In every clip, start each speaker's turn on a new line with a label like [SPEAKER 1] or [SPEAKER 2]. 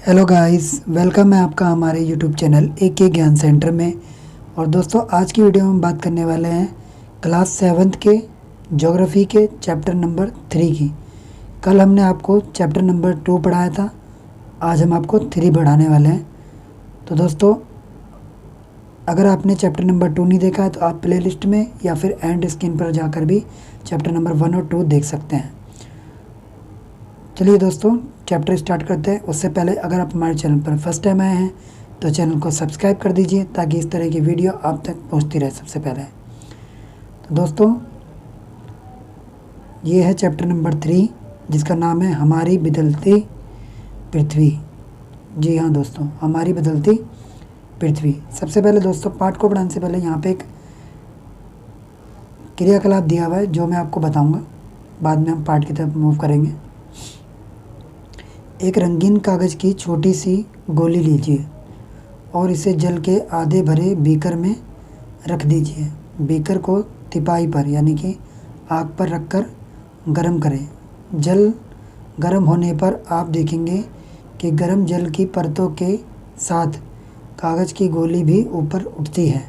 [SPEAKER 1] Hello guys, welcome है आपका हमारे यूट्यूब चैनल AK ज्ञान सेंटर में। और दोस्तों, आज की वीडियो में हम बात करने वाले हैं क्लास 7th के ज्योग्राफी के चैप्टर नंबर 3 की। कल हमने आपको चैप्टर नंबर 2 पढ़ाया था, आज हम आपको 3 पढ़ाने वाले हैं। तो दोस्तों, अगर आपने चैप्टर नंबर 2 नहीं देखा है तो आप प्लेलिस्ट में या फिर एंड स्क्रीन पर जाकर भी चैप्टर नंबर 1 और 2 देख सकते हैं। चलिए दोस्तों, चैप्टर स्टार्ट करते हैं। उससे पहले अगर आप हमारे चैनल पर फर्स्ट टाइम आए हैं तो चैनल को सब्सक्राइब कर दीजिए ताकि इस तरह की वीडियो आप तक पहुंचती रहे सबसे पहले। तो दोस्तों, ये है चैप्टर नंबर 3 जिसका नाम है हमारी बदलती पृथ्वी। जी हाँ दोस्तों, हमारी बदलती पृथ्वी। सबसे पहले दोस्तों, पाठ को पढ़ाने से पहले यहाँ पे एक क्रियाकलाप दिया हुआ है जो मैं आपको बताऊँगा, बाद में हम पाठ की तरफ मूव करेंगे। एक रंगीन कागज़ की छोटी सी गोली लीजिए और इसे जल के आधे भरे बीकर में रख दीजिए। बीकर को तिपाई पर यानी कि आग पर रखकर गर्म करें। जल गर्म होने पर आप देखेंगे कि गर्म जल की परतों के साथ कागज़ की गोली भी ऊपर उठती है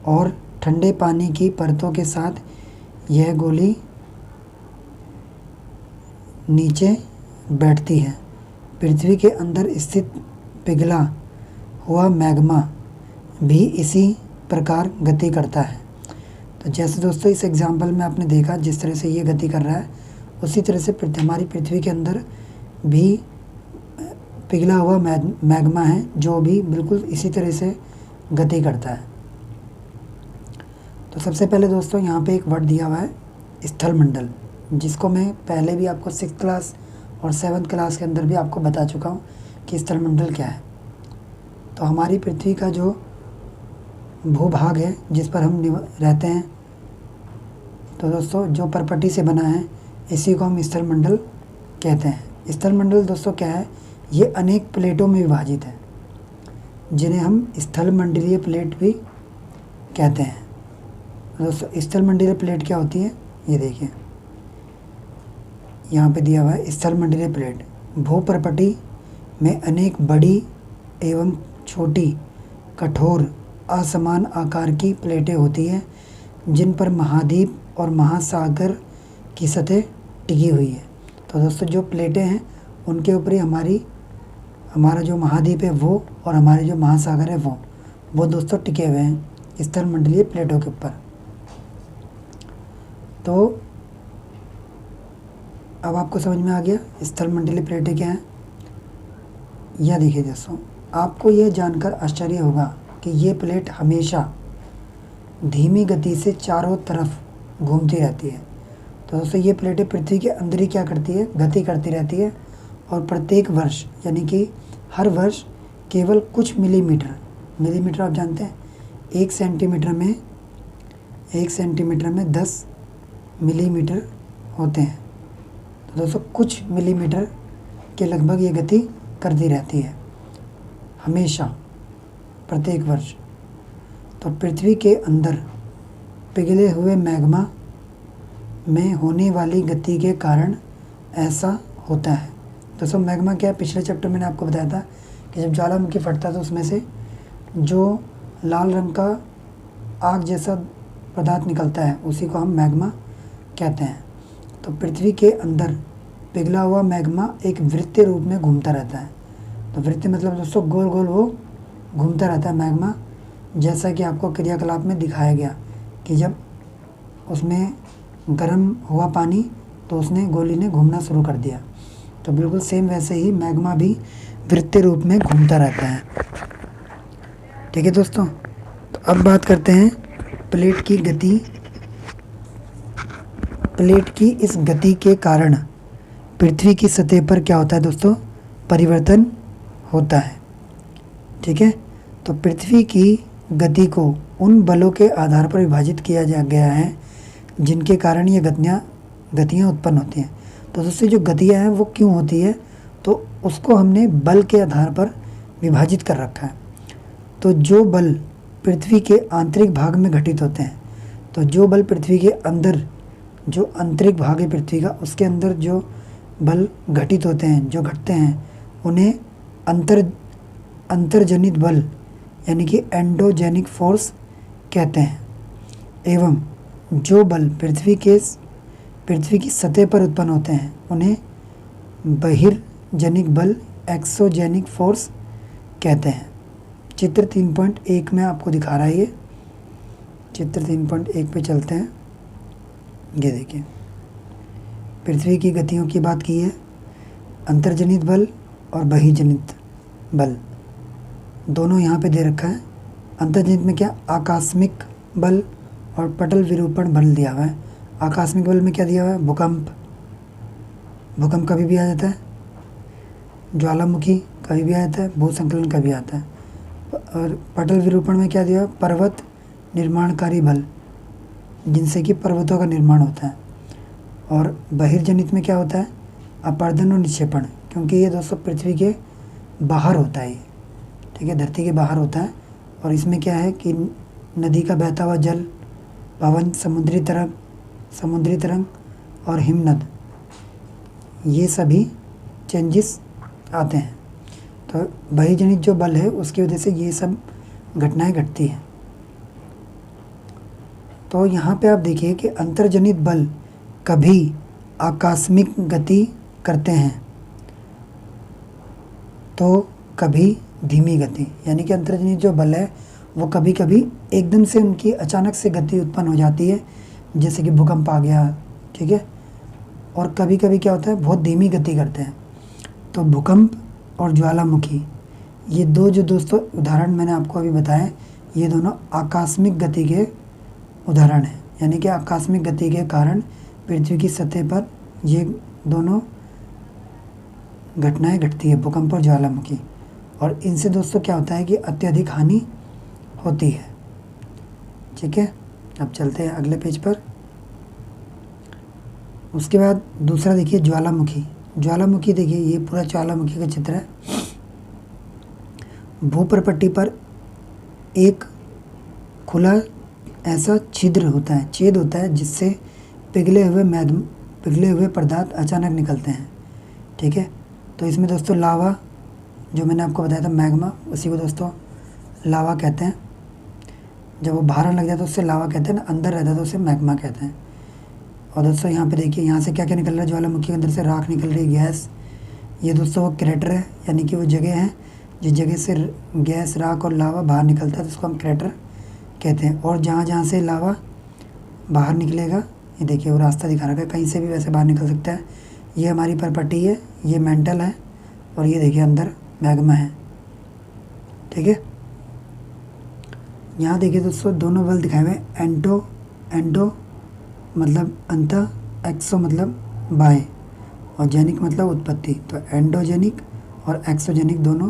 [SPEAKER 1] और ठंडे पानी की परतों के साथ यह गोली नीचे बैठती है। पृथ्वी के अंदर स्थित पिघला हुआ मैग्मा भी इसी प्रकार गति करता है। तो जैसे दोस्तों इस एग्जाम्पल में आपने देखा, जिस तरह से ये गति कर रहा है उसी तरह से हमारी पृथ्वी के अंदर भी पिघला हुआ मैग्मा है जो भी बिल्कुल इसी तरह से गति करता है। तो सबसे पहले दोस्तों, यहाँ पे एक वर्ड दिया हुआ है स्थलमंडल, जिसको मैं पहले भी आपको 6th क्लास और 7th क्लास के अंदर भी आपको बता चुका हूँ कि स्थलमंडल क्या है। तो हमारी पृथ्वी का जो भूभाग है जिस पर हम रहते हैं, तो दोस्तों जो परपटी से बना है इसी को हम स्थलमंडल कहते हैं। स्थलमंडल दोस्तों क्या है, ये अनेक प्लेटों में विभाजित है जिन्हें हम स्थलमंडलीय प्लेट भी कहते हैं। दोस्तों स्थलमंडलीय प्लेट क्या होती है, ये देखिए यहाँ पे दिया हुआ है। स्थलमंडलीय प्लेट भूपर्पटी में अनेक बड़ी एवं छोटी कठोर असमान आकार की प्लेटें होती हैं जिन पर महाद्वीप और महासागर की सतह टिकी हुई है। तो दोस्तों जो प्लेटें हैं उनके ऊपर ही हमारा जो महाद्वीप है वो और हमारे जो महासागर है वो दोस्तों टिके हुए हैं स्थलमंडलीय प्लेटों के ऊपर। तो अब आपको समझ में आ गया स्थलमंडलीय प्लेटें क्या हैं। यह देखिए दोस्तों, आपको यह जानकर आश्चर्य होगा कि ये प्लेट हमेशा धीमी गति से चारों तरफ घूमती रहती है। तो दोस्तों ये प्लेटें पृथ्वी के अंदर ही क्या करती है, गति करती रहती है और प्रत्येक वर्ष यानी कि हर वर्ष केवल कुछ मिलीमीटर आप जानते हैं 1 सेंटीमीटर में 10 मिलीमीटर होते हैं। तो दोस्तों कुछ मिलीमीटर के लगभग ये गति करती रहती है हमेशा प्रत्येक वर्ष। तो पृथ्वी के अंदर पिघले हुए मैग्मा में होने वाली गति के कारण ऐसा होता है। दोस्तों मैग्मा क्या है, पिछले चैप्टर में मैंने आपको बताया था कि जब ज्वालामुखी फटता है तो उसमें से जो लाल रंग का आग जैसा पदार्थ निकलता है उसी को हम मैग्मा कहते हैं। तो पृथ्वी के अंदर पिघला हुआ मैग्मा एक वृत्तीय रूप में घूमता रहता है। तो वृत्तीय मतलब दोस्तों गोल गोल वो घूमता रहता है मैग्मा, जैसा कि आपको क्रियाकलाप में दिखाया गया कि जब उसमें गर्म हुआ पानी तो उसने गोली ने घूमना शुरू कर दिया। तो बिल्कुल सेम वैसे ही मैग्मा भी वृत्तीय रूप में घूमता रहता है। ठीक है दोस्तों, तो अब बात करते हैं प्लेट की गति। प्लेट की इस गति के कारण पृथ्वी की सतह पर क्या होता है दोस्तों, परिवर्तन होता है। ठीक है, तो पृथ्वी की गति को उन बलों के आधार पर विभाजित किया गया है जिनके कारण ये गतियाँ उत्पन्न होती हैं। तो दोस्तों जो गतियाँ हैं वो क्यों होती है, तो उसको हमने बल के आधार पर विभाजित कर रखा है। तो जो बल पृथ्वी के आंतरिक भाग में घटित होते हैं, तो जो बल पृथ्वी के अंदर जो आंतरिक भाग है पृथ्वी का उसके अंदर जो बल घटित होते हैं, जो घटते हैं, उन्हें अंतर अंतर्जनित बल यानी कि एंडोजेनिक फोर्स कहते हैं। एवं जो बल पृथ्वी की सतह पर उत्पन्न होते हैं उन्हें बहिर्जनिक बल एक्सोजेनिक फोर्स कहते हैं। चित्र 3.1 में आपको दिखा रहा है ये। चित्र 3.1 पे चलते हैं। ये देखिए, पृथ्वी की गतियों की बात की है। अंतर्जनित बल और बहिर्जनित बल दोनों यहाँ पे दे रखा है। अंतर्जनित में क्या, आकस्मिक बल और पटल विरूपण बल दिया हुआ है। आकस्मिक बल में क्या दिया हुआ है, भूकंप कभी भी आ जाता है, ज्वालामुखी कभी भी आ जाता है, भूसंकलन कभी आता है। और पटल विरूपण में क्या दिया, पर्वत निर्माणकारी बल, जिनसे कि पर्वतों का निर्माण होता है। और बहिर्जनित में क्या होता है, अपर्दन और निक्षेपण, क्योंकि ये दोस्तों पृथ्वी के बाहर होता है, ठीक है, धरती के बाहर होता है। और इसमें क्या है कि नदी का बहता हुआ जल, पवन, समुद्री तरंग और हिमनद, ये सभी चेंजेस आते हैं। तो बहिर्जनित जो बल है उसकी वजह से ये सब घटनाएं घटती हैं। तो यहाँ पे आप देखिए कि अंतर्जनित बल कभी आकस्मिक गति करते हैं तो कभी धीमी गति, यानी कि अंतर्जनित जो बल है वो कभी कभी एकदम से उनकी अचानक से गति उत्पन्न हो जाती है, जैसे कि भूकंप आ गया, ठीक है। और कभी कभी क्या होता है, बहुत धीमी गति करते हैं। तो भूकंप और ज्वालामुखी, ये दो जो दोस्तों उदाहरण मैंने आपको अभी बताए, ये दोनों आकस्मिक गति के उदाहरण हैं। यानी कि आकस्मिक गति के कारण पृथ्वी की सतह पर ये दोनों घटनाएं घटती है, भूकंप और ज्वालामुखी। और इनसे दोस्तों क्या होता है कि अत्यधिक हानि होती है, ठीक है। अब चलते हैं अगले पेज पर। उसके बाद दूसरा देखिए ज्वालामुखी देखिए, ये पूरा ज्वालामुखी का चित्र है। भूप्रपट्टी पर एक खुला ऐसा छेद होता है जिससे पिघले हुए पदार्थ अचानक निकलते हैं, ठीक है। तो इसमें दोस्तों लावा, जो मैंने आपको बताया था मैग्मा, उसी को दोस्तों लावा कहते हैं। जब वो बाहर लग जाता है उससे लावा कहते हैं ना, अंदर रहता है तो उसे मैग्मा कहते हैं। और दोस्तों यहाँ पे देखिए, यहाँ से क्या क्या निकल रहा है, ज्वालामुखी के अंदर से राख निकल रही है, गैस। ये दोस्तों वो क्रेटर है, यानी कि वो जगह है जिस जगह से गैस, राख और लावा बाहर निकलता है, तो उसको हम क्रेटर कहते हैं। और जहाँ जहाँ से लावा बाहर निकलेगा, ये देखिए वो रास्ता दिखा रखा है, कहीं से भी वैसे बाहर निकल सकता है। ये हमारी परपट्टी है, ये मेंटल है, और ये देखिए अंदर मैग्मा है, ठीक है। यहाँ देखिए दोस्तों दोनों बल दिखाए हुए, एंडो मतलब अंत, एक्सो मतलब बाएं, और जेनिक मतलब उत्पत्ति। तो एंडोजेनिक और एक्सोजेनिक दोनों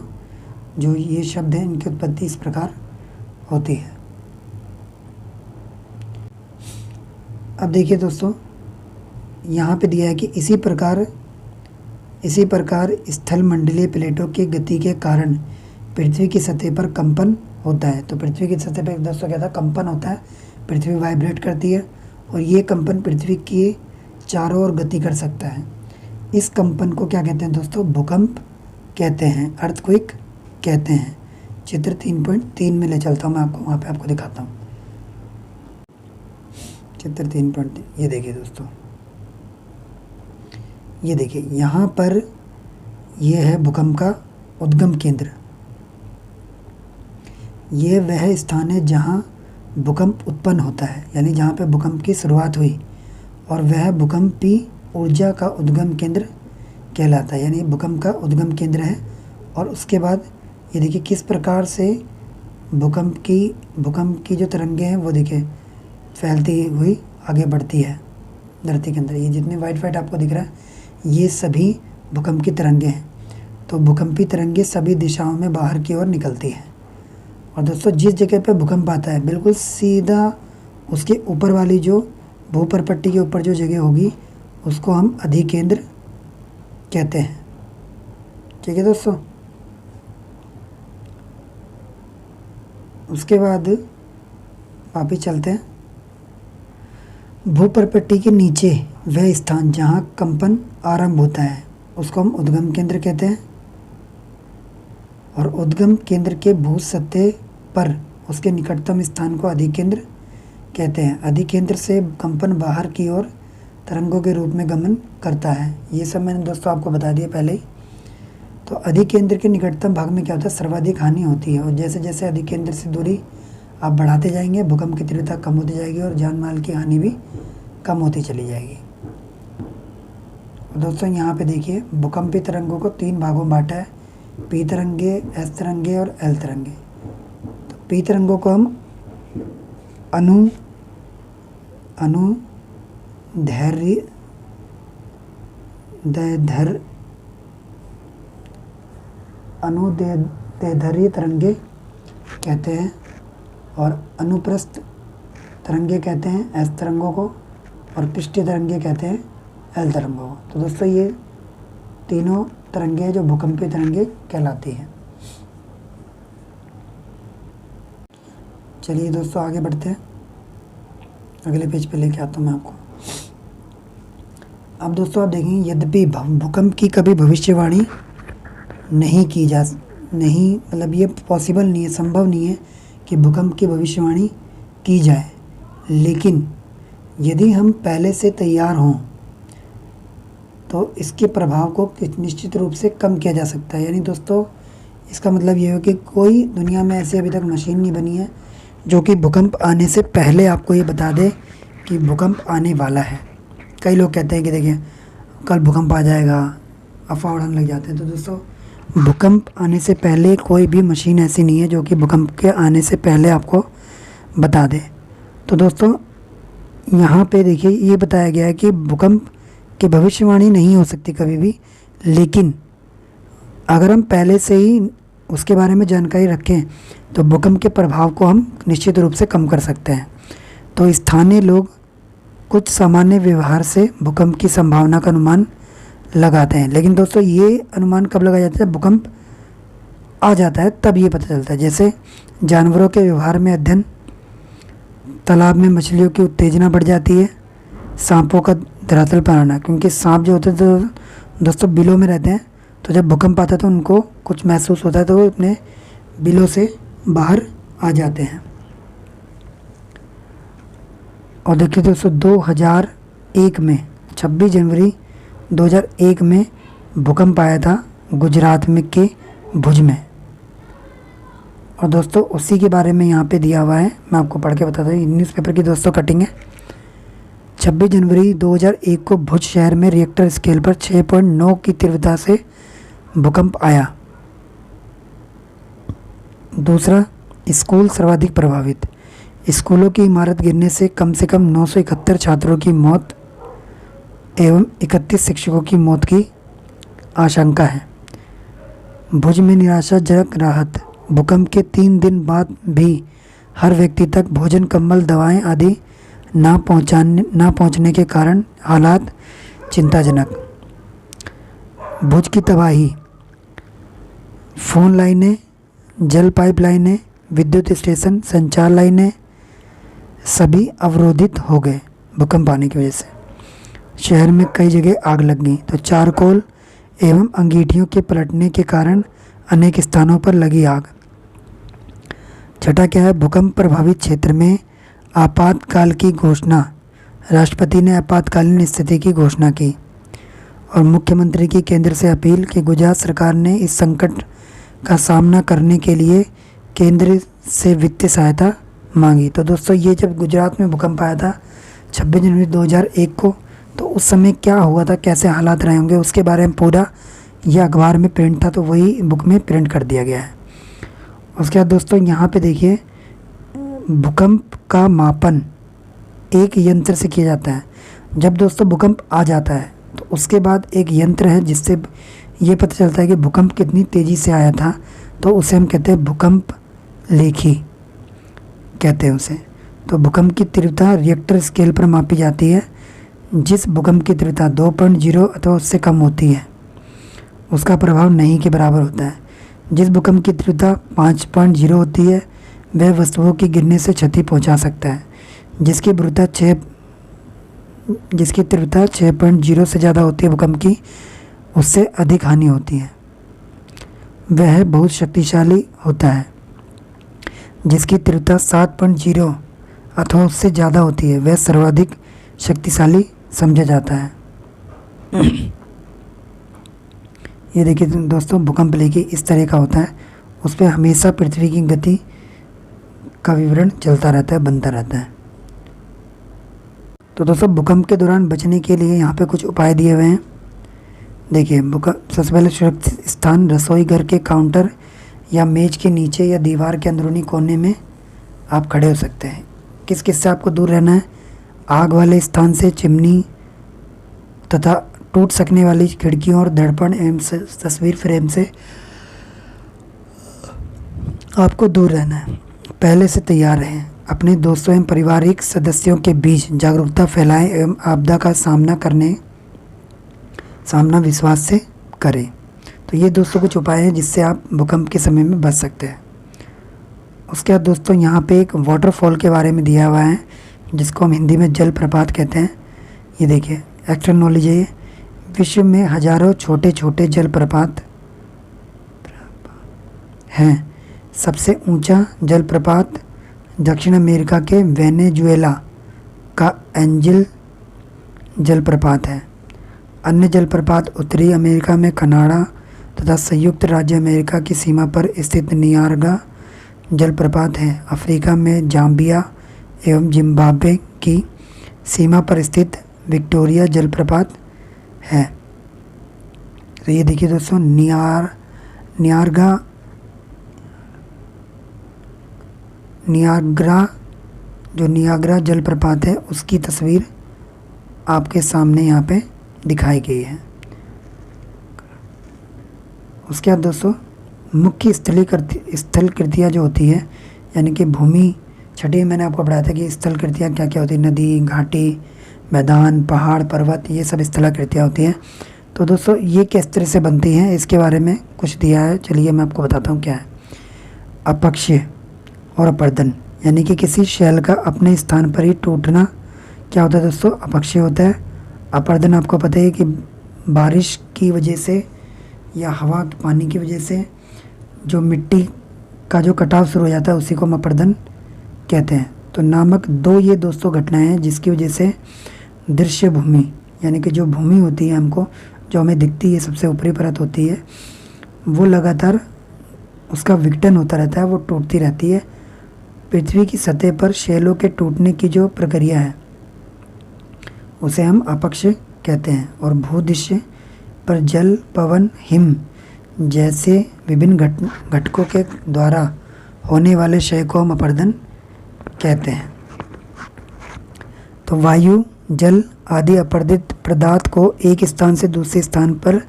[SPEAKER 1] जो ये शब्द हैं, इनकी उत्पत्ति इस प्रकार होती है। अब देखिए दोस्तों, यहाँ पे दिया है कि इसी प्रकार स्थल मंडलीय प्लेटों की गति के कारण पृथ्वी की सतह पर कंपन होता है। तो पृथ्वी की सतह पर दोस्तों क्या था, कंपन होता है, पृथ्वी वाइब्रेट करती है, और ये कंपन पृथ्वी के चारों ओर गति कर सकता है। इस कंपन को क्या कहते हैं दोस्तों, भूकंप कहते हैं, अर्थक्वेक कहते हैं। चित्र 3.3 में ले चलता हूँ मैं आपको, वहाँ पे आपको दिखाता हूँ। चित्र 3.3, ये देखिए दोस्तों, ये देखिए यहाँ पर ये है भूकंप का उद्गम केंद्र। ये वह स्थान है जहाँ भूकंप उत्पन्न होता है, यानी जहाँ पे भूकंप की शुरुआत हुई, और वह भूकंपी ऊर्जा का उद्गम केंद्र कहलाता है, यानी भूकंप का उद्गम केंद्र है। और उसके बाद ये देखिए किस प्रकार से भूकंप की जो तरंगें हैं वो देखिए फैलती हुई आगे बढ़ती है धरती के अंदर। ये जितने वाइट आपको दिख रहा है, ये सभी भूकंप की तरंगें हैं। तो भूकंपी तरंगें सभी दिशाओं में बाहर की ओर निकलती हैं। और दोस्तों जिस जगह पे भूकंप आता है, बिल्कुल सीधा उसके ऊपर वाली जो भूप्रपट्टी के ऊपर जो जगह होगी, उसको हम अधिकेंद्र कहते हैं, ठीक है दोस्तों। उसके बाद वापिस चलते हैं। भूप्रपट्टी के नीचे वह स्थान जहाँ कंपन आरंभ होता है, उसको हम उद्गम केंद्र कहते हैं। और उद्गम केंद्र के भू सतह पर उसके निकटतम स्थान को अधिकेंद्र कहते हैं। अधिकेंद्र से कंपन बाहर की ओर तरंगों के रूप में गमन करता है। ये सब मैंने दोस्तों आपको बता दिया पहले ही। तो अधिकेंद्र के निकटतम भाग में क्या होता है, सर्वाधिक हानि होती है। और जैसे जैसे अधिकेंद्र से दूरी आप बढ़ाते जाएंगे, भूकंप की तीव्रता कम होती जाएगी और जान माल की हानि भी कम होती चली जाएगी। दोस्तों यहाँ पे देखिए, भूकंपी तरंगों को 3 भागों में बांटा है, पी तरंगे, एस तरंगे और एल तरंगे। तो पी तरंगों को हम अनुदैर्ध्य तरंगे कहते हैं और अनुप्रस्थ तरंगे कहते हैं एस तरंगों को, और पृष्ठीय तरंगे कहते हैं एल तरंगों को। तो दोस्तों ये तीनों तरंगे जो भूकंपीय तरंगे कहलाती हैं। चलिए दोस्तों आगे बढ़ते हैं, अगले पेज पे लेके आता हूँ मैं आपको। अब दोस्तों आप देखेंगे, यद्यपि भूकंप की कभी भविष्यवाणी नहीं मतलब ये पॉसिबल नहीं है, संभव नहीं है कि भूकंप की भविष्यवाणी की जाए, लेकिन यदि हम पहले से तैयार हों तो इसके प्रभाव को निश्चित रूप से कम किया जा सकता है। यानी दोस्तों इसका मतलब ये है कि कोई दुनिया में ऐसी अभी तक मशीन नहीं बनी है जो कि भूकंप आने से पहले आपको ये बता दे कि भूकंप आने वाला है। कई लोग कहते हैं कि देखिए कल भूकंप आ जाएगा, अफवाह उड़ाने लग जाते हैं। तो दोस्तों भूकंप आने से पहले कोई भी मशीन ऐसी नहीं है जो कि भूकंप के आने से पहले आपको बता दे। तो दोस्तों यहाँ पे देखिए ये बताया गया है कि भूकंप की भविष्यवाणी नहीं हो सकती कभी भी, लेकिन अगर हम पहले से ही उसके बारे में जानकारी रखें तो भूकंप के प्रभाव को हम निश्चित रूप से कम कर सकते हैं। तो स्थानीय लोग कुछ सामान्य व्यवहार से भूकंप की संभावना का अनुमान लगाते हैं, लेकिन दोस्तों ये अनुमान कब लगाया जाता है, भूकंप आ जाता है तब ये पता चलता है। जैसे जानवरों के व्यवहार में अध्ययन, तालाब में मछलियों की उत्तेजना बढ़ जाती है, सांपों का धरातल पर आना, क्योंकि सांप जो होते हैं तो दोस्तों बिलों में रहते हैं, तो जब भूकंप आता है तो उनको कुछ महसूस होता है तो वो अपने बिलों से बाहर आ जाते हैं। और देखिए दोस्तों 2001 में 26 जनवरी 2001 में भूकंप आया था गुजरात में के भुज में। और दोस्तों उसी के बारे में यहाँ पे दिया हुआ है, मैं आपको पढ़ के बताता हूँ। न्यूज़पेपर की दोस्तों कटिंग है। 26 जनवरी 2001 को भुज शहर में रिएक्टर स्केल पर 6.9 की तीव्रता से भूकंप आया। दूसरा, स्कूल सर्वाधिक प्रभावित। स्कूलों की इमारत गिरने से कम 971 छात्रों की मौत एवं 31 शिक्षकों की मौत की आशंका है। भुज में निराशाजनक राहत। भूकंप के 3 दिन बाद भी हर व्यक्ति तक भोजन, कंबल, दवाएं आदि ना पहुंचने के कारण हालात चिंताजनक। भुज की तबाही। फ़ोन लाइनें, जल पाइपलाइनें, विद्युत स्टेशन, संचार लाइनें सभी अवरोधित हो गए भूकंप आने की वजह से। शहर में कई जगह आग लग गई। तो चारकोल एवं अंगीठियों के पलटने के कारण अनेक स्थानों पर लगी आग। छठा क्या है, भूकंप प्रभावित क्षेत्र में आपातकाल की घोषणा। राष्ट्रपति ने आपातकालीन स्थिति की घोषणा की और मुख्यमंत्री की केंद्र से अपील कि गुजरात सरकार ने इस संकट का सामना करने के लिए केंद्र से वित्तीय सहायता मांगी। तो दोस्तों ये जब गुजरात में भूकंप आया था 26 जनवरी 2001 को, तो उस समय क्या हुआ था, कैसे हालात रहे होंगे, उसके बारे में पूरा यह अखबार में प्रिंट था, तो वही बुक में प्रिंट कर दिया गया है। उसके बाद दोस्तों यहाँ पे देखिए, भूकंप का मापन एक यंत्र से किया जाता है। जब दोस्तों भूकंप आ जाता है तो उसके बाद एक यंत्र है जिससे ये पता चलता है कि भूकंप कितनी तेज़ी से आया था, तो उसे हम कहते हैं भूकंप लेखी कहते हैं उसे। तो भूकंप की तीव्रता रिएक्टर स्केल पर मापी जाती है। जिस भूकंप की तीव्रता 2.0 अथवा उससे कम होती है उसका प्रभाव नहीं के बराबर होता है। जिस भूकंप की तीव्रता 5.0 होती है वह वस्तुओं की गिरने से क्षति पहुंचा सकता है। जिसकी तीव्रता 6.0 से ज़्यादा होती है भूकंप की, उससे अधिक हानि होती है। वह बहुत शक्तिशाली होता है। जिसकी तीव्रता 7.0 अथवा उससे ज़्यादा होती है वह सर्वाधिक शक्तिशाली समझा जाता है। ये देखिए दोस्तों, भूकंप लेके इस तरह का होता है, उस पर हमेशा पृथ्वी की गति का विवरण चलता रहता है, बनता रहता है। तो दोस्तों, भूकंप के दौरान बचने के लिए यहाँ पे कुछ उपाय दिए हुए हैं। देखिए, भूकंप सबसे पहले सुरक्षित स्थान रसोई घर के काउंटर या मेज के नीचे या दीवार के अंदरूनी कोने में आप खड़े हो सकते हैं। किस किस से आपको दूर रहना है? आग वाले स्थान से, चिमनी तथा टूट सकने वाली खिड़कियों और दर्पण एवं तस्वीर फ्रेम से आपको दूर रहना है। पहले से तैयार रहें। अपने दोस्तों एवं पारिवारिक सदस्यों के बीच जागरूकता फैलाएं एवं आपदा का सामना विश्वास से करें। तो ये दोस्तों कुछ उपाय हैं जिससे आप भूकंप के समय में बच सकते हैं। उसके बाद दोस्तों, यहाँ पे एक वाटरफॉल के बारे में दिया हुआ है जिसको हम हिंदी में जलप्रपात कहते हैं। ये देखिए, एक्स्ट्रा नॉलेज है ये। विश्व में हजारों छोटे छोटे जलप्रपात हैं। सबसे ऊंचा जलप्रपात दक्षिण अमेरिका के वेनेजुएला का एंजल जलप्रपात है। अन्य जलप्रपात उत्तरी अमेरिका में कनाडा तथा संयुक्त राज्य अमेरिका की सीमा पर स्थित नियाग्रा जलप्रपात है। अफ्रीका में जाम्बिया एवं जिम्बाब्वे की सीमा पर स्थित विक्टोरिया जलप्रपात है। तो ये देखिए दोस्तों, नियाग्रा जलप्रपात है, उसकी तस्वीर आपके सामने यहाँ पे दिखाई गई है। उसके बाद दोस्तों, मुख्य स्थल कृतियाँ जो होती है, यानी कि भूमि छठी मैंने आपको पढ़ाया था कि स्थल कृतियाँ क्या क्या होती है। नदी, घाटी, मैदान, पहाड़, पर्वत, ये सब स्थलाकृतियाँ होती हैं। तो दोस्तों, ये किस तरह से बनती हैं इसके बारे में कुछ दिया है, चलिए मैं आपको बताता हूँ क्या है। अपक्षय और अपर्दन, यानी कि किसी शैल का अपने स्थान पर ही टूटना क्या होता है दोस्तों? अपक्षय होता है। अपर्दन आपको पता है कि बारिश की वजह से या हवा पानी की वजह से जो मिट्टी का जो कटाव शुरू हो जाता है उसी को हम अपर्दन कहते हैं। तो नामक दो ये दोस्तों घटनाएं हैं जिसकी वजह से दृश्य भूमि, यानी कि जो भूमि होती है हमको जो हमें दिखती है, सबसे ऊपरी परत होती है, वो लगातार उसका विघटन होता रहता है, वो टूटती रहती है। पृथ्वी की सतह पर शैलों के टूटने की जो प्रक्रिया है उसे हम अपक्षय कहते हैं। और भूदृश्य पर जल, पवन, हिम जैसे विभिन्न घटकों के द्वारा होने वाले क्षय को हम अपर्दन कहते हैं। तो वायु, जल आदि अपरदित पदार्थ को एक स्थान से दूसरे स्थान पर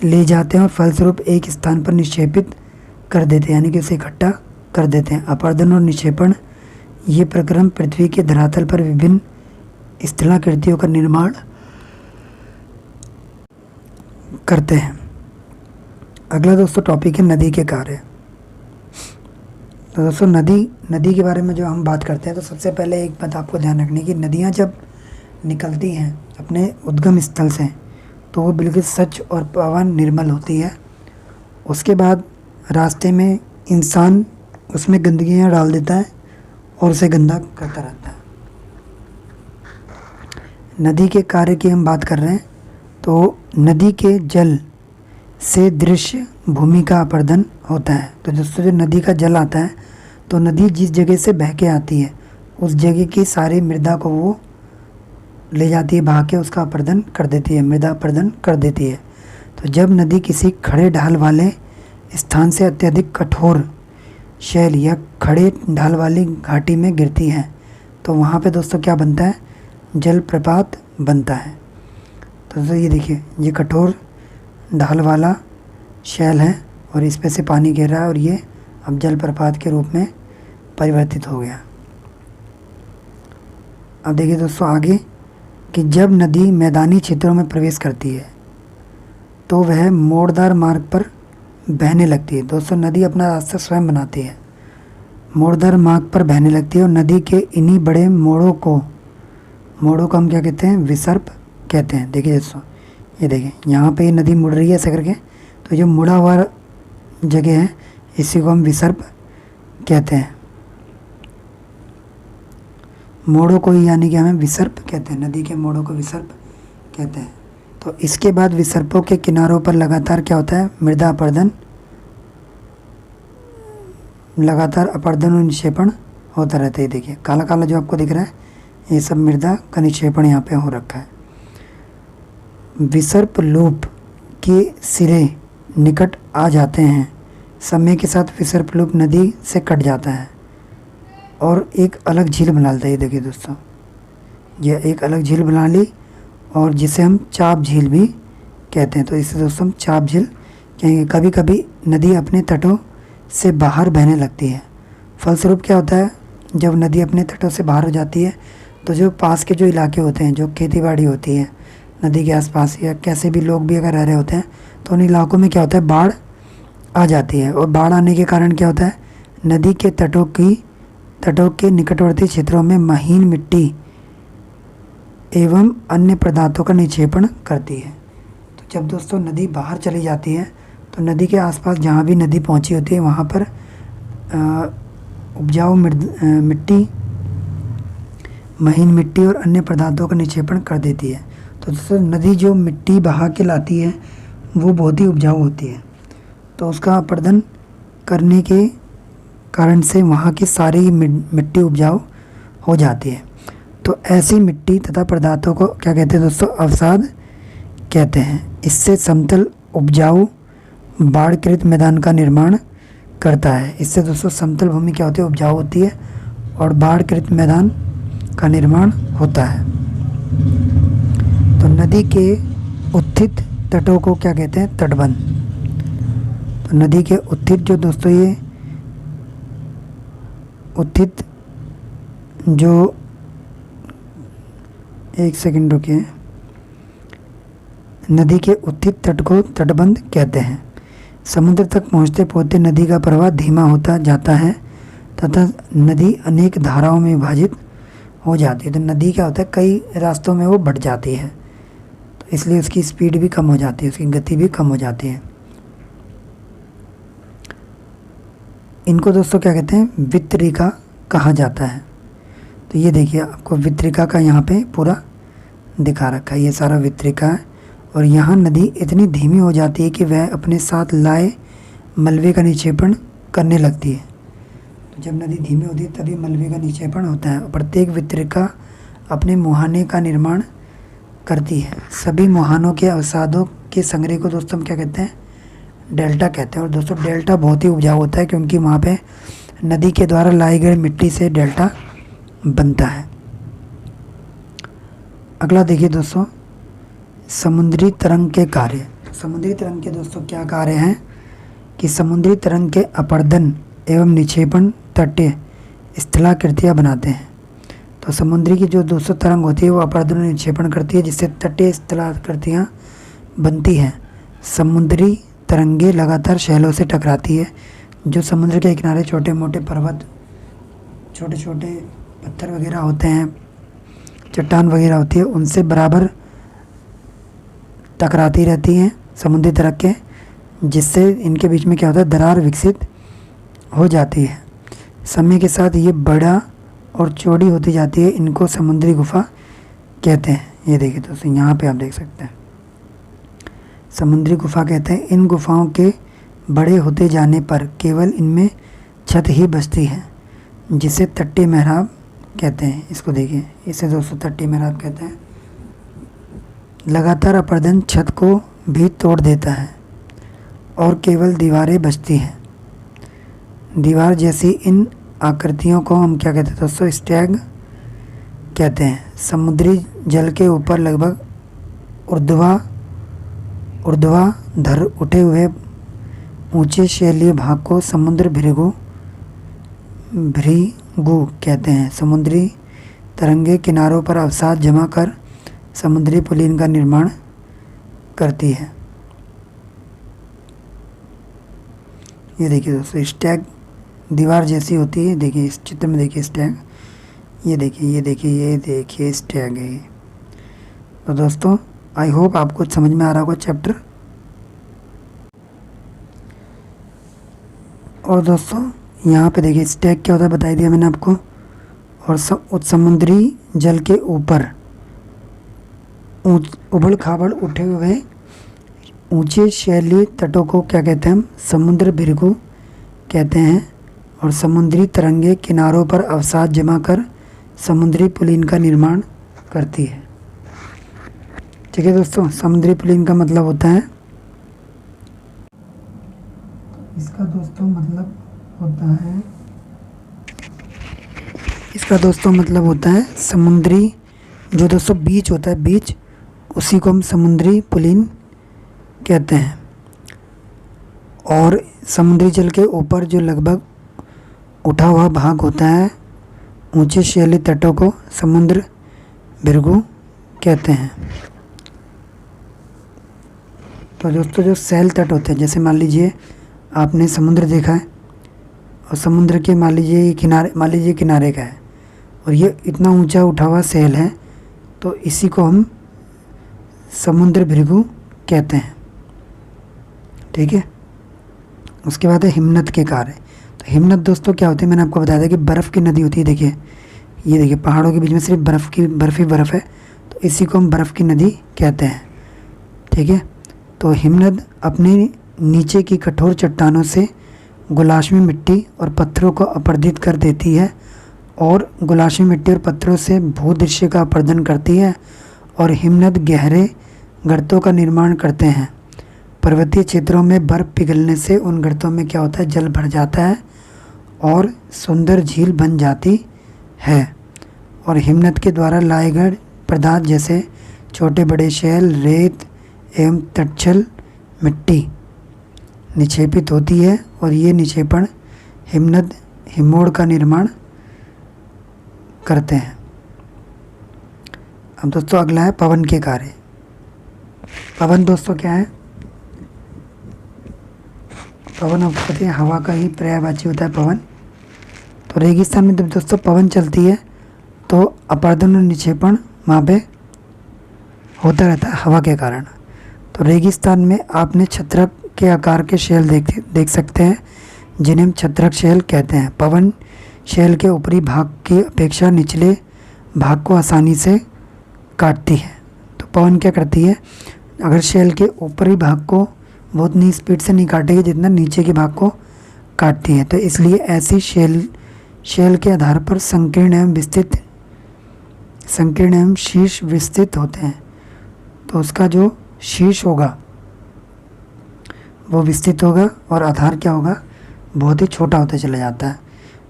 [SPEAKER 1] ले जाते हैं और फलस्वरूप एक स्थान पर निक्षेपित कर देते हैं, यानी कि उसे इकट्ठा कर देते हैं। अपर्दन और निक्षेपण ये प्रक्रम पृथ्वी के धरातल पर विभिन्न स्थलाकृतियों का निर्माण करते हैं। अगला दोस्तों टॉपिक है नदी के कार्य। तो दोस्तों, नदी के बारे में जो हम बात करते हैं, तो सबसे पहले एक बात आपको ध्यान रखनी है कि नदियाँ जब निकलती हैं अपने उद्गम स्थल से तो वो बिल्कुल स्वच्छ और पावन निर्मल होती है। उसके बाद रास्ते में इंसान उसमें गंदगियाँ डाल देता है और उसे गंदा करता रहता है। नदी के कार्य की हम बात कर रहे हैं, तो नदी के जल से दृश्य भूमि का अपर्दन होता है। तो दोस्तों, जो नदी का जल आता है तो नदी जिस जगह से बह के आती है उस जगह की सारी मृदा को वो ले जाती है, बहा के उसका अपर्दन कर देती है, मृदा अपर्दन कर देती है। तो जब नदी किसी खड़े ढाल वाले स्थान से अत्यधिक कठोर शैल या खड़े ढाल वाली घाटी में गिरती है तो वहाँ पे दोस्तों क्या बनता है? जलप्रपात बनता है। तो दोस्तों ये देखिए, ये कठोर ढाल वाला शैल है और इस पे से पानी गिर रहा है और ये अब जलप्रपात के रूप में परिवर्तित हो गया। अब देखिए दोस्तों आगे कि जब नदी मैदानी क्षेत्रों में प्रवेश करती है तो वह मोड़दार मार्ग पर बहने लगती है। दोस्तों, नदी अपना रास्ता स्वयं बनाती है, मोड़दार मार्ग पर बहने लगती है और नदी के इन्हीं बड़े मोड़ों को हम क्या कहते हैं? विसर्प कहते हैं। देखिए दोस्तों, ये देखिए यहाँ पे नदी मुड़ रही है ऐसे करके, तो जो मुड़ा हुआ जगह है, इसी को हम विसर्प कहते हैं। मोड़ों को ही यानी कि हमें विसर्प कहते हैं, नदी के मोड़ों को विसर्प कहते हैं। तो इसके बाद विसर्पों के किनारों पर लगातार क्या होता है, मृदा अपरदन, लगातार अपरदन और निक्षेपण होता रहता है। देखिए काला काला जो आपको दिख रहा है, ये सब मृदा का निक्षेपण यहाँ पे हो रखा है। विसर्प लूप के सिरे निकट आ जाते हैं, समय के साथ विसर्प लूप नदी से कट जाता है और एक अलग झील बना लेता है। ये देखिए दोस्तों, ये एक अलग झील बना ली और जिसे हम चाप झील भी कहते हैं। तो इसे दोस्तों हम चाप झील कहेंगे। कभी कभी नदी अपने तटों से बाहर बहने लगती है। फलस्वरूप क्या होता है, जब नदी अपने तटों से बाहर हो जाती है तो जो पास के जो इलाके होते हैं, जो खेतीबाड़ी होती है नदी के आसपास, या कैसे भी लोग भी अगर रह रहे होते हैं, तो उन इलाकों में क्या होता है, बाढ़ आ जाती है। और बाढ़ आने के कारण क्या होता है, नदी के तटों के निकटवर्ती क्षेत्रों में महीन मिट्टी एवं अन्य पदार्थों का निक्षेपण करती है। तो जब दोस्तों नदी बाहर चली जाती है तो नदी के आसपास जहाँ भी नदी पहुँची होती है वहाँ पर उपजाऊ मिट्टी, महीन मिट्टी और अन्य पदार्थों का निक्षेपण कर देती है। तो दोस्तों नदी जो मिट्टी बहा के लाती है वो बहुत ही उपजाऊ होती है, तो उसका अपरदन करने के कारण से वहाँ की सारी मिट्टी उपजाऊ हो जाती है। तो ऐसी मिट्टी तथा पदार्थों को क्या कहते हैं दोस्तों, अवसाद कहते हैं। इससे समतल उपजाऊ बाढ़कृत मैदान का निर्माण करता है। इससे दोस्तों समतल भूमि क्या होती है, उपजाऊ होती है और बाढ़कृत मैदान का निर्माण होता है। तो नदी के उत्थित तटों को क्या कहते हैं, तटबंध। तो नदी के उत्थित जो दोस्तों, ये उत्थित जो, एक सेकंड रुकिए, नदी के उत्थित तट को तटबंध कहते हैं। समुद्र तक पहुँचते पहुँचते नदी का प्रवाह धीमा होता जाता है तथा नदी अनेक धाराओं में विभाजित हो जाती है। तो नदी क्या होता है, कई रास्तों में वो बढ़ जाती है, तो इसलिए उसकी स्पीड भी कम हो जाती है, उसकी गति भी कम हो जाती है। इनको दोस्तों क्या कहते हैं, वितरिका कहा जाता है। तो ये देखिए आपको वितरिका का यहाँ पे पूरा दिखा रखा है, ये सारा वितरिका है। और यहाँ नदी इतनी धीमी हो जाती है कि वह अपने साथ लाए मलबे का निक्षेपण करने लगती है। तो जब नदी धीमी होती है तभी मलबे का निक्षेपण होता है। प्रत्येक वितरिका अपने मुहाने का निर्माण करती है। सभी मुहानों के अवसादों के संग्रह को दोस्तों हम क्या कहते हैं, डेल्टा कहते हैं। और दोस्तों डेल्टा बहुत ही उपजाऊ होता है क्योंकि वहाँ पे नदी के द्वारा लाई गई मिट्टी से डेल्टा बनता है। अगला देखिए दोस्तों, समुद्री तरंग के कार्य। समुद्री तरंग के दोस्तों क्या कार्य हैं कि समुद्री तरंग के अपरदन एवं निक्षेपण तटीय स्थलाकृतियाँ बनाते हैं। तो समुद्री की जो दोस्तों तरंग होती है वो अपरदन और निक्षेपण करती है, जिससे तटीय स्थलाकृतियाँ बनती हैं। समुद्री तरंगे लगातार शैलों से टकराती है। जो समुद्र के किनारे छोटे मोटे पर्वत, छोटे छोटे पत्थर वगैरह होते हैं, चट्टान वगैरह होती है, उनसे बराबर टकराती रहती हैं समुद्री तरंग के, जिससे इनके बीच में क्या होता है, दरार विकसित हो जाती है। समय के साथ ये बड़ा और चौड़ी होती जाती है। इनको समुद्री गुफा कहते हैं। ये देखिए दोस्तों यहाँ पे आप देख सकते हैं, समुद्री गुफा कहते हैं। इन गुफाओं के बड़े होते जाने पर केवल इनमें छत ही बचती है, जिसे तटीय मेहराब कहते हैं। इसको देखिए, इसे दोस्तों तटीय मेहराब कहते हैं। लगातार अपरदन छत को भी तोड़ देता है और केवल दीवारें बचती हैं। दीवार जैसी इन आकृतियों को हम क्या कहते हैं दोस्तों, स्टैग कहते हैं। समुद्री जल के ऊपर लगभग ऊर्ध्वाधर उठे हुए ऊंचे शैलीय भाग को समुद्र भृगु कहते हैं। समुद्री तरंगे किनारों पर अवसाद जमा कर समुद्री पुलिन का निर्माण करती है। ये देखिए दोस्तों, स्टैग दीवार जैसी होती है। देखिए इस चित्र में देखिए स्टैग, ये देखिए स्टैग है। तो दोस्तों आई होप आपको समझ में आ रहा होगा चैप्टर। और दोस्तों यहाँ पे देखिए स्टैक क्या होता है बता दिया मैंने आपको। और समुद्री जल के ऊपर उबड़ खाबड़ उठे हुए ऊंचे शैलीय तटों को क्या कहते हैं हम? समुद्र बिरगु कहते हैं। और समुद्री तरंगे किनारों पर अवसाद जमा कर समुद्री पुलिन का निर्माण करती है। ठीक है दोस्तों, समुद्री पुलिन का मतलब होता है, इसका दोस्तों मतलब होता है समुद्री, जो दोस्तों बीच होता है, बीच, उसी को हम समुद्री पुलिन कहते हैं। और समुद्री जल के ऊपर जो लगभग उठा हुआ भाग होता है ऊंचे शैली तटों को समुद्र बिरगु कहते हैं। तो दोस्तों जो सैल तट होते हैं, जैसे मान लीजिए आपने समुद्र देखा है और समुद्र के मान लीजिए किनारे का है और ये इतना ऊंचा उठा हुआ सैल है, तो इसी को हम समुद्र बिरगु कहते हैं। ठीक है। उसके बाद है हिमनद के कार्य। तो हिमनद दोस्तों क्या होती है, मैंने आपको बताया था कि बर्फ़ की नदी होती है। देखिए ये देखिए पहाड़ों के बीच में सिर्फ बर्फ़ ही बर्फ़ है, तो इसी को हम बर्फ़ की नदी कहते हैं। ठीक है। तो हिमनद अपने नीचे की कठोर चट्टानों से गुलाशमी मिट्टी और पत्थरों को अपरदित कर देती है और गुलाशमी मिट्टी और पत्थरों से भूदृश्य का अपर्दन करती है। और हिमनद गहरे गर्तों का निर्माण करते हैं। पर्वतीय क्षेत्रों में बर्फ़ पिघलने से उन गर्तों में क्या होता है, जल भर जाता है और सुंदर झील बन जाती है। और हिमनद के द्वारा लाए गए पदार्थ जैसे छोटे बड़े शैल, रेत एवं तटछल मिट्टी निक्षेपित होती है और ये निक्षेपण हिमनद हिमोड़ का निर्माण करते हैं। अब दोस्तों अगला है पवन के कार्य। पवन दोस्तों क्या है? पवन आपको पता है हवा का ही पर्यायवाची होता है पवन। तो रेगिस्तान में जब दोस्तों पवन चलती है तो अपर्दन और निक्षेपण वहाँ पे होता रहता है हवा के कारण। तो रेगिस्तान में आपने छत्रक के आकार के शैल देख सकते हैं, जिन्हें हम छत्रक शैल कहते हैं। पवन शैल के ऊपरी भाग की अपेक्षा निचले भाग को आसानी से काटती है। तो पवन क्या करती है, अगर शैल के ऊपरी भाग को बहुत नहीं स्पीड से नहीं काटेगी जितना नीचे के भाग को काटती है। तो इसलिए ऐसी शैल के आधार पर संकीर्ण एवं शीर्ष विस्तृत होते हैं। तो उसका जो शीर्ष होगा वो विस्तृत होगा और आधार क्या होगा, बहुत ही छोटा होता चला जाता है।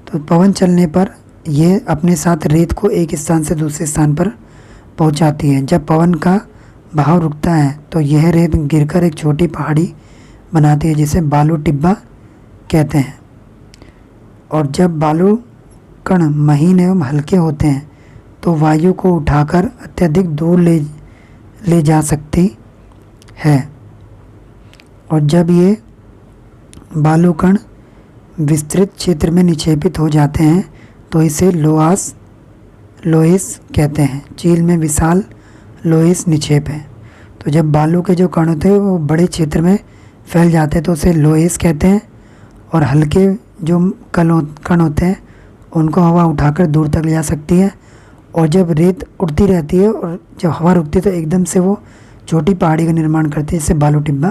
[SPEAKER 1] तो पवन चलने पर ये अपने साथ रेत को एक स्थान से दूसरे स्थान पर पहुंचाती है। जब पवन का बहाव रुकता है तो यह रेत गिरकर एक छोटी पहाड़ी बनाती है जिसे बालू टिब्बा कहते हैं। और जब बालू कण महीन एवं हल्के होते हैं तो वायु को उठाकर अत्यधिक दूर ले जा सकती है। और जब ये बालू कण विस्तृत क्षेत्र में निक्षेपित हो जाते हैं तो इसे लोएस कहते हैं। चील में विशाल लोएस निक्षेप है। तो जब बालू के जो कण होते हैं वो बड़े क्षेत्र में फैल जाते हैं तो उसे लोएस कहते हैं। और हल्के जो कण होते हैं उनको हवा उठाकर दूर तक ले जा सकती है। और जब रेत उड़ती रहती है और जब हवा रुकती है तो एकदम से वो छोटी पहाड़ी का निर्माण करती है, जिसे बालू टिब्बा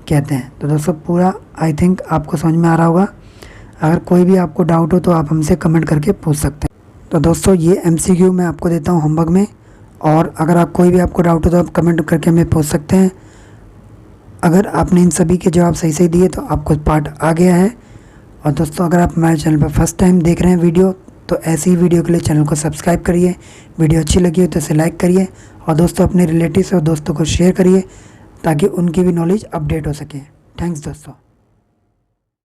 [SPEAKER 1] कहते हैं। तो दोस्तों पूरा आई थिंक आपको समझ में आ रहा होगा। अगर कोई भी आपको डाउट हो तो आप हमसे कमेंट करके पूछ सकते हैं। तो दोस्तों ये MCQ मैं आपको देता हूँ होमवर्क में, और अगर आप कोई भी आपको डाउट हो तो आप कमेंट करके हमें पूछ सकते हैं। अगर आपने इन सभी के जवाब सही दिए तो आपको पार्ट आ गया है। और दोस्तों अगर आप हमारे चैनल पर फर्स्ट टाइम देख रहे हैं वीडियो तो ऐसी ही वीडियो के लिए चैनल को सब्सक्राइब करिए। वीडियो अच्छी लगी हो तो इसे लाइक करिए और दोस्तों अपने रिलेटिव्स और दोस्तों को शेयर करिए ताकि उनकी भी नॉलेज अपडेट हो सके। थैंक्स दोस्तों।